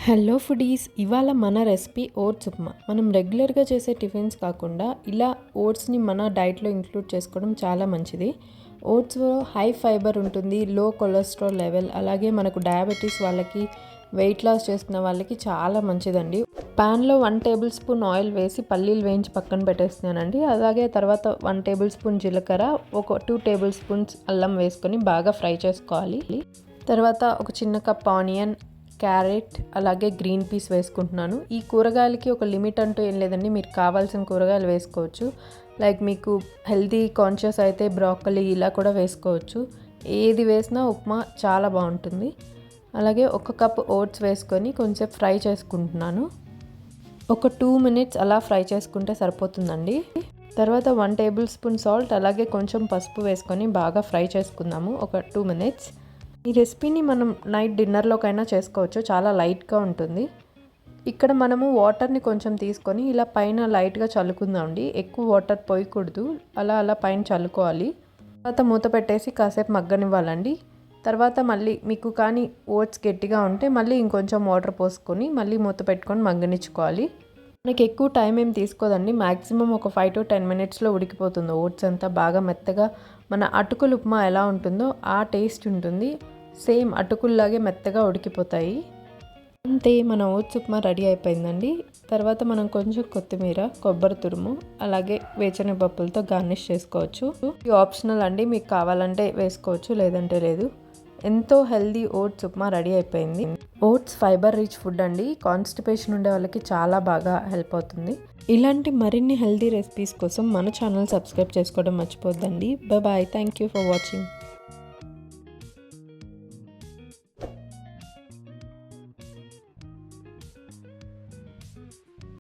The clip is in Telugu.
హలో ఫుడీస్, ఇవాళ మన రెసిపీ ఓట్స్ ఉప్మా. మనం రెగ్యులర్గా చేసే టిఫిన్స్ కాకుండా ఇలా ఓట్స్ని మన డైట్లో ఇంక్లూడ్ చేసుకోవడం చాలా మంచిది. ఓట్స్లో హై ఫైబర్ ఉంటుంది, లో కొలెస్ట్రాల్ లెవెల్, అలాగే మనకు డయాబెటీస్ వాళ్ళకి, వెయిట్ లాస్ చేస్తున్న వాళ్ళకి చాలా మంచిదండి. ప్యాన్లో 1 టేబుల్ స్పూన్ ఆయిల్ వేసి పల్లీలు వేయించి పక్కన పెట్టేస్తున్నానండి. అలాగే తర్వాత 1 టేబుల్ స్పూన్ జీలకర్ర, ఒక 2 టేబుల్ స్పూన్స్ అల్లం వేసుకొని బాగా ఫ్రై చేసుకోవాలి. తర్వాత ఒక చిన్న కప్ ఆనియన్, క్యారెట్, అలాగే గ్రీన్ పీస్ వేసుకుంటున్నాను. ఈ కూరగాయలకి ఒక లిమిట్ అంటూ ఏం లేదండి, మీరు కావాల్సిన కూరగాయలు వేసుకోవచ్చు. లైక్ మీకు హెల్తీ కాన్షియస్ అయితే బ్రాకలీ ఇలా కూడా వేసుకోవచ్చు. ఏది వేసినా ఉప్మా చాలా బాగుంటుంది. అలాగే ఒక కప్ ఓట్స్ వేసుకొని కొంచెం ఫ్రై చేసుకుంటున్నాను. ఒక 2 మినిట్స్ అలా ఫ్రై చేసుకుంటే సరిపోతుందండి. తర్వాత 1 టేబుల్ స్పూన్ సాల్ట్, అలాగే కొంచెం పసుపు వేసుకొని బాగా ఫ్రై చేసుకుందాము ఒక 2 మినిట్స్. ఈ రెసిపీని మనం నైట్ డిన్నర్లోకైనా చేసుకోవచ్చు, చాలా లైట్గా ఉంటుంది. ఇక్కడ మనము వాటర్ని కొంచెం తీసుకొని ఇలా పైన లైట్గా చల్లుకుందామండి. ఎక్కువ వాటర్ పోయకూడదు, అలా పైన చల్లుకోవాలి. తర్వాత మూత పెట్టేసి కాసేపు మగ్గనివ్వాలండి. తర్వాత మళ్ళీ మీకు కానీ ఓట్స్ గట్టిగా ఉంటే మళ్ళీ ఇంకొంచెం వాటర్ పోసుకొని మళ్ళీ మూత పెట్టుకొని మగ్గనిచ్చుకోవాలి. మనకి ఎక్కువ టైం ఏం తీసుకోదండి, మ్యాక్సిమం ఒక 5 to 10 మినిట్స్లో ఉడికిపోతుంది. ఓట్స్ అంతా బాగా మెత్తగా మన అటుకులు ఉప్మా ఎలా ఉంటుందో ఆ టేస్ట్ ఉంటుంది. సేమ్ అటుకుల్లాగే మెత్తగా ఉడికిపోతాయి. అంతే, మన ఓట్స్ ఉప్మా రెడీ అయిపోయిందండి. తర్వాత మనం కొంచెం కొత్తిమీర, కొబ్బరి తురుము, అలాగే వేరుశనగపప్పులతో గార్నిష్ చేసుకోవచ్చు. ఇది ఆప్షనల్ అండి, మీకు కావాలంటే వేసుకోవచ్చు, లేదంటే లేదు. ఎంతో హెల్దీ ఓట్స్ ఉప్మా రెడీ అయిపోయింది. ఓట్స్ ఫైబర్ రిచ్ ఫుడ్ అండి, కాన్స్టిపేషన్ ఉండే వాళ్ళకి చాలా బాగా హెల్ప్ అవుతుంది. ఇలాంటి మరిన్ని హెల్దీ రెసిపీస్ కోసం మన ఛానల్ సబ్స్క్రైబ్ చేసుకోవడం మర్చిపోద్దండి. Bye, thank you for watching.